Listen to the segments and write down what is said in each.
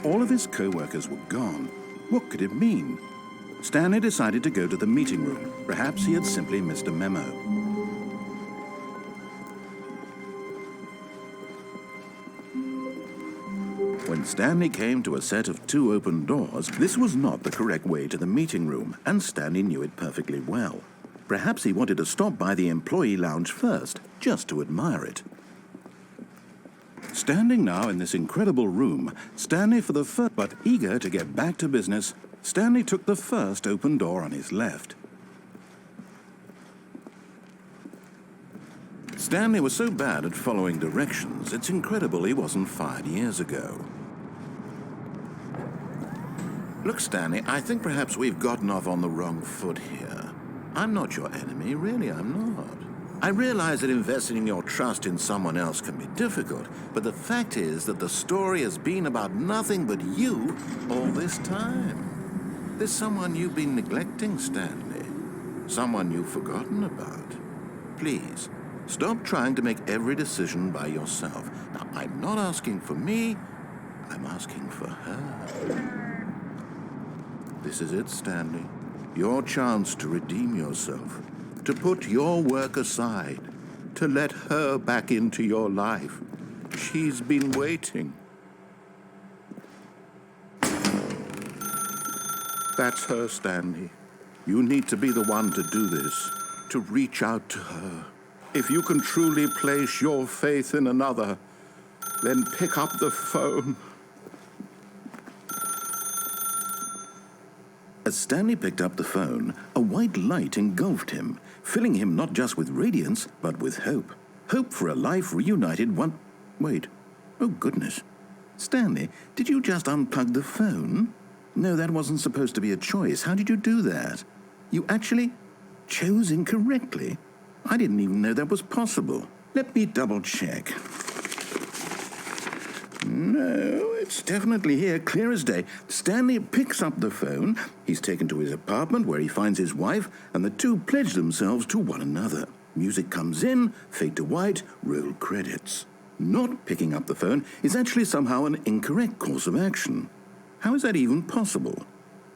All of his co-workers were gone. What could it mean? Stanley decided to go to the meeting room. Perhaps he had simply missed a memo. When Stanley came to a set of 2 open doors, this was not the correct way to the meeting room, and Stanley knew it perfectly well. Perhaps he wanted to stop by the employee lounge first, just to admire it. Standing now in this incredible room, Stanley for the first, but eager to get back to business, Stanley took the first open door on his left. Stanley was so bad at following directions, it's incredible he wasn't fired years ago. Look, Stanley, I think perhaps we've gotten off on the wrong foot here. I'm not your enemy, really, I'm not. I realize that investing your trust in someone else can be difficult, but the fact is that the story has been about nothing but you all this time. There's someone you've been neglecting, Stanley. Someone you've forgotten about. Please, stop trying to make every decision by yourself. Now, I'm not asking for me, I'm asking for her. This is it, Stanley. Your chance to redeem yourself. To put your work aside, to let her back into your life. She's been waiting. That's her, Stanley. You need to be the one to do this, to reach out to her. If you can truly place your faith in another, then pick up the phone. As Stanley picked up the phone, a white light engulfed him, filling him not just with radiance, but with hope. Hope for a life reunited one... Wait. Oh, goodness. Stanley, did you just unplug the phone? No, that wasn't supposed to be a choice. How did you do that? You actually chose incorrectly? I didn't even know that was possible. Let me double-check. No, it's definitely here, clear as day. Stanley picks up the phone. He's taken to his apartment where he finds his wife, and the two pledge themselves to one another. Music comes in, fade to white, roll credits. Not picking up the phone is actually somehow an incorrect course of action. How is that even possible?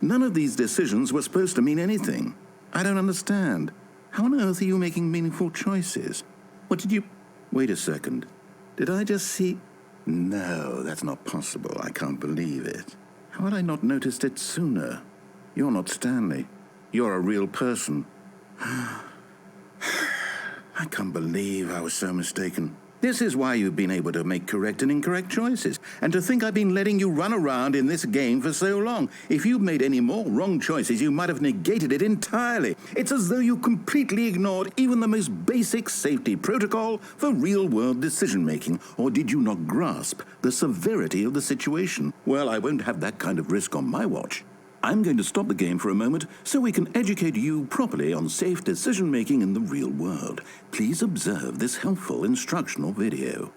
None of these decisions were supposed to mean anything. I don't understand. How on earth are you making meaningful choices? What did you... Wait a second. Did I just see... No, that's not possible. I can't believe it. How had I not noticed it sooner? You're not Stanley. You're a real person. I can't believe I was so mistaken. This is why you've been able to make correct and incorrect choices. And to think I've been letting you run around in this game for so long. If you'd made any more wrong choices, you might have negated it entirely. It's as though you completely ignored even the most basic safety protocol for real-world decision-making. Or did you not grasp the severity of the situation? Well, I won't have that kind of risk on my watch. I'm going to stop the game for a moment so we can educate you properly on safe decision-making in the real world. Please observe this helpful instructional video.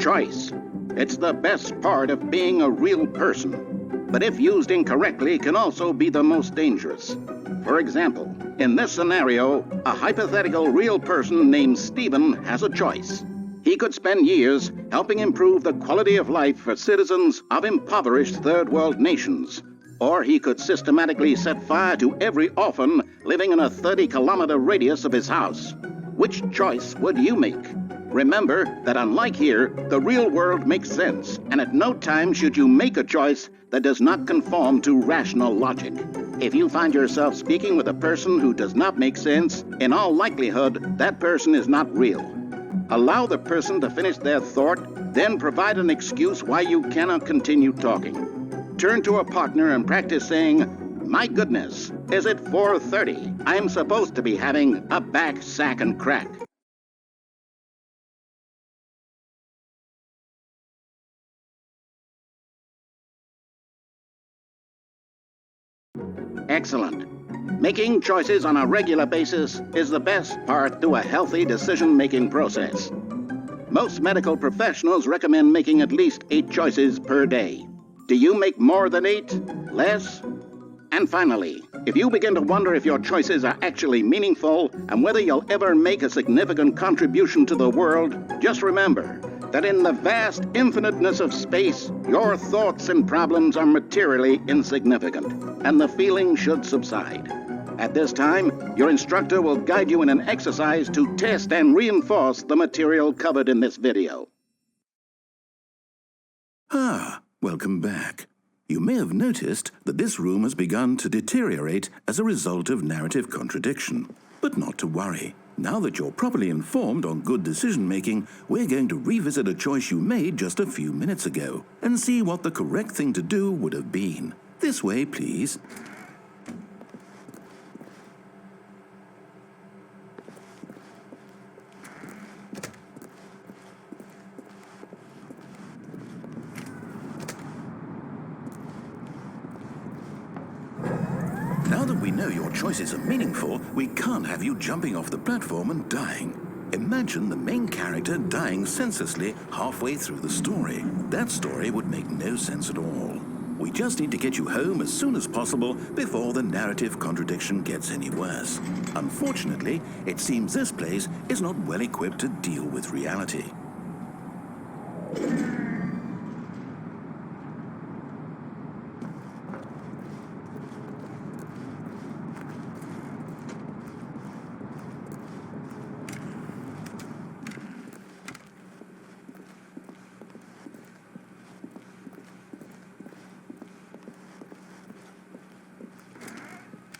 Choice. It's the best part of being a real person. But if used incorrectly, can also be the most dangerous. For example, in this scenario, a hypothetical real person named Stephen has a choice. He could spend years helping improve the quality of life for citizens of impoverished third-world nations. Or he could systematically set fire to every orphan living in a 30-kilometer radius of his house. Which choice would you make? Remember that unlike here, the real world makes sense, and at no time should you make a choice that does not conform to rational logic. If you find yourself speaking with a person who does not make sense, in all likelihood, that person is not real. Allow the person to finish their thought, then provide an excuse why you cannot continue talking. Turn to a partner and practice saying, "My goodness, is it 4:30? I'm supposed to be having a back, sack, and crack." Excellent. Making choices on a regular basis is the best part to a healthy decision-making process. Most medical professionals recommend making at least 8 choices per day. Do you make more than 8? Less? And finally, if you begin to wonder if your choices are actually meaningful and whether you'll ever make a significant contribution to the world, just remember, that in the vast infiniteness of space, your thoughts and problems are materially insignificant, and the feeling should subside. At this time, your instructor will guide you in an exercise to test and reinforce the material covered in this video. Welcome back. You may have noticed that this room has begun to deteriorate as a result of narrative contradiction. But not to worry. Now that you're properly informed on good decision-making, we're going to revisit a choice you made just a few minutes ago and see what the correct thing to do would have been. This way, please. Now that we know your choices are meaningful, we can't have you jumping off the platform and dying. Imagine the main character dying senselessly halfway through the story. That story would make no sense at all. We just need to get you home as soon as possible before the narrative contradiction gets any worse. Unfortunately, it seems this place is not well equipped to deal with reality.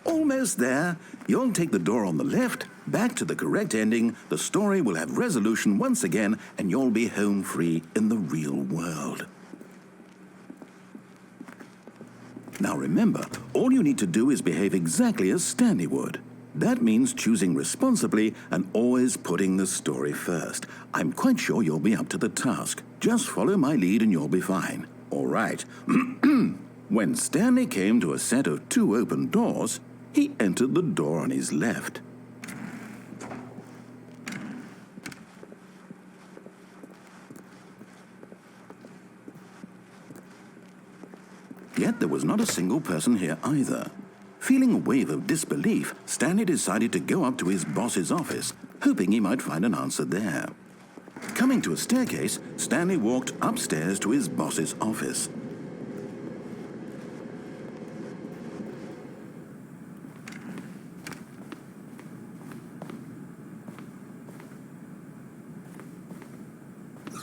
Almost there. You'll take the door on the left, back to the correct ending, the story will have resolution once again, and you'll be home free in the real world. Now remember, all you need to do is behave exactly as Stanley would. That means choosing responsibly and always putting the story first. I'm quite sure you'll be up to the task. Just follow my lead and you'll be fine. All right. When Stanley came to a set of 2 open doors, he entered the door on his left. Yet there was not a single person here either. Feeling a wave of disbelief, Stanley decided to go up to his boss's office, hoping he might find an answer there. Coming to a staircase, Stanley walked upstairs to his boss's office.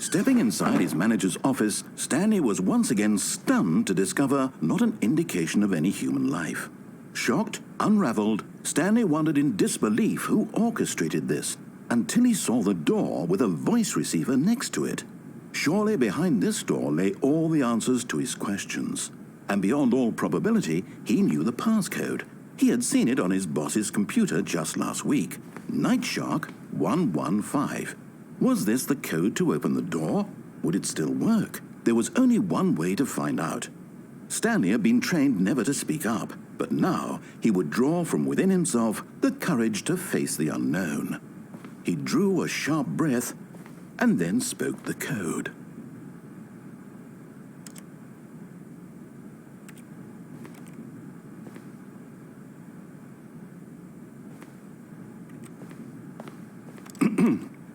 Stepping inside his manager's office, Stanley was once again stunned to discover not an indication of any human life. Shocked, unraveled, Stanley wondered in disbelief who orchestrated this, until he saw the door with a voice receiver next to it. Surely behind this door lay all the answers to his questions. And beyond all probability, he knew the passcode. He had seen it on his boss's computer just last week. Night Shark 115. Was this the code to open the door? Would it still work? There was only one way to find out. Stanley had been trained never to speak up, but now he would draw from within himself the courage to face the unknown. He drew a sharp breath and then spoke the code.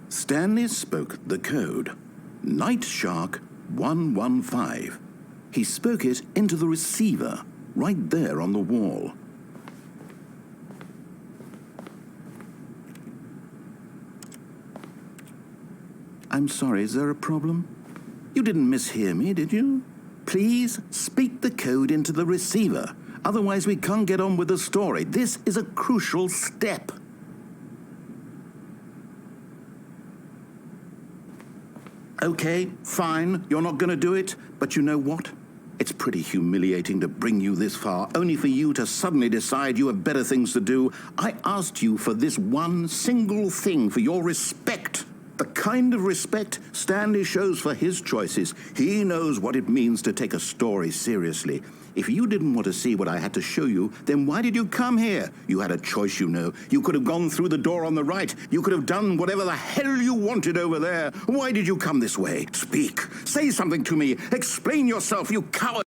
Stanley spoke the code. Night Shark 115. He spoke it into the receiver, right there on the wall. I'm sorry, is there a problem? You didn't mishear me, did you? Please speak the code into the receiver. Otherwise we can't get on with the story. This is a crucial step. Okay, fine, you're not going to do it, but you know what? It's pretty humiliating to bring you this far, only for you to suddenly decide you have better things to do. I asked you for this one single thing, for your respect. The kind of respect Stanley shows for his choices. He knows what it means to take a story seriously. If you didn't want to see what I had to show you, then why did you come here? You had a choice, you know. You could have gone through the door on the right. You could have done whatever the hell you wanted over there. Why did you come this way? Speak. Say something to me. Explain yourself, you coward.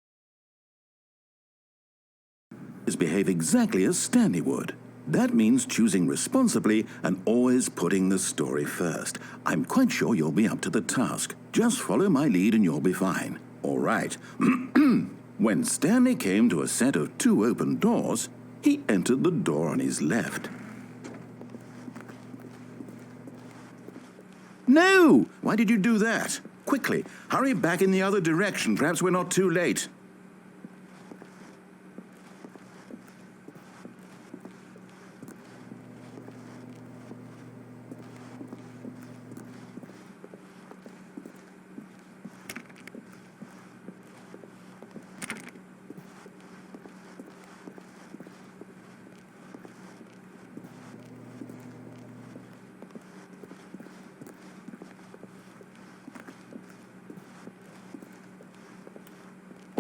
Behave exactly as Stanley would. That means choosing responsibly and always putting the story first. I'm quite sure you'll be up to the task. Just follow my lead and you'll be fine. All right. When Stanley came to a set of 2 open doors, he entered the door on his left. No! Why did you do that? Quickly, hurry back in the other direction. Perhaps we're not too late.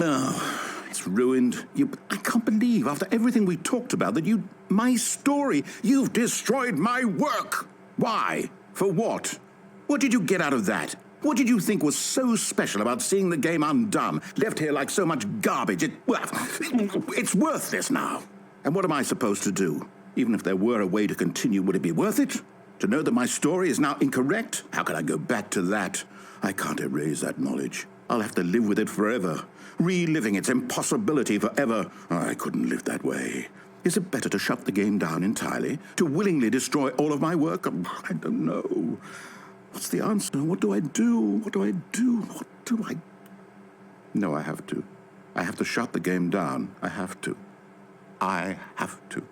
Oh, it's ruined. I can't believe, after everything we talked about, that my story, you've destroyed my work. Why? For what? What did you get out of that? What did you think was so special about seeing the game undone, left here like so much garbage? It's worthless now. And what am I supposed to do? Even if there were a way to continue, would it be worth it? To know that my story is now incorrect? How can I go back to that? I can't erase that knowledge. I'll have to live with it forever, reliving its impossibility forever. I couldn't live that way. Is it better to shut the game down entirely? To willingly destroy all of my work? I don't know. What's the answer? What do I do? What do I do? What do I... No, I have to. I have to shut the game down. I have to. I have to.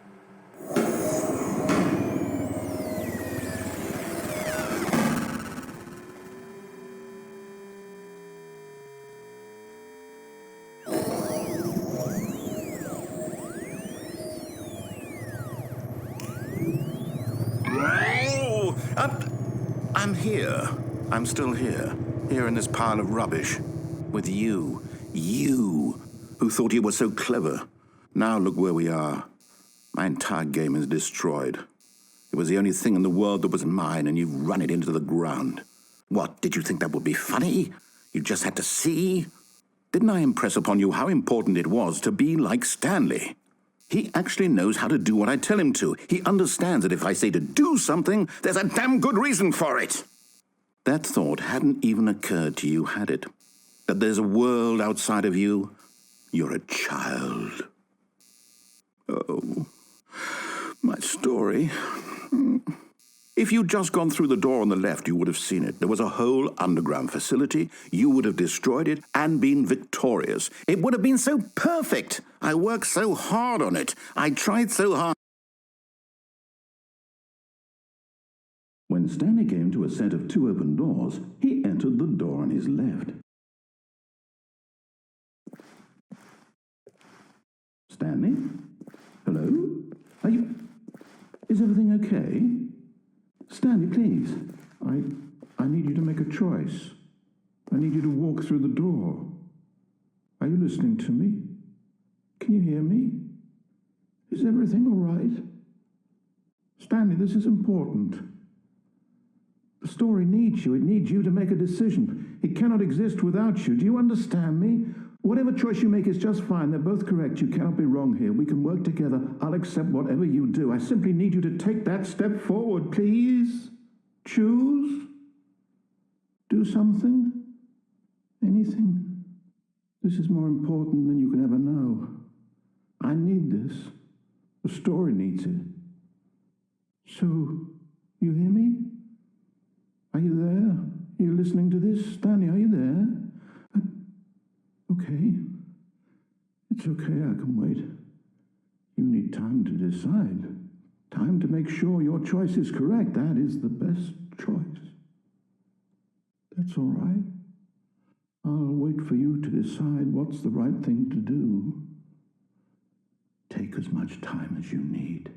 I'm here. I'm still here. Here in this pile of rubbish. With you. You, who thought you were so clever. Now look where we are. My entire game is destroyed. It was the only thing in the world that was mine, and you've run it into the ground. What, did you think that would be funny? You just had to see? Didn't I impress upon you how important it was to be like Stanley? He actually knows how to do what I tell him to. He understands that if I say to do something, there's a damn good reason for it. That thought hadn't even occurred to you, had it? That there's a world outside of you? You're a child. Oh, my story. If you'd just gone through the door on the left, you would have seen it. There was a whole underground facility. You would have destroyed it and been victorious. It would have been so perfect. I worked so hard on it. I tried so hard. When Stanley came to a set of 2 open doors, he entered the door on his left. Stanley? Hello? Is everything okay? Stanley, please. I need you to make a choice. I need you to walk through the door. Are you listening to me? Can you hear me? Is everything all right? Stanley, this is important. The story needs you. It needs you to make a decision. It cannot exist without you. Do you understand me? Whatever choice you make is just fine. They're both correct. You cannot be wrong here. We can work together. I'll accept whatever you do. I simply need you to take that step forward, please. Choose. Do something. Anything. This is more important than you can ever know. I need this. The story needs it. So, you hear me? Are you there? Are you listening to this? Stanley, are you there? Okay. It's okay, I can wait. You need time to decide. Time to make sure your choice is correct. That is the best choice. That's all right. I'll wait for you to decide what's the right thing to do. Take as much time as you need.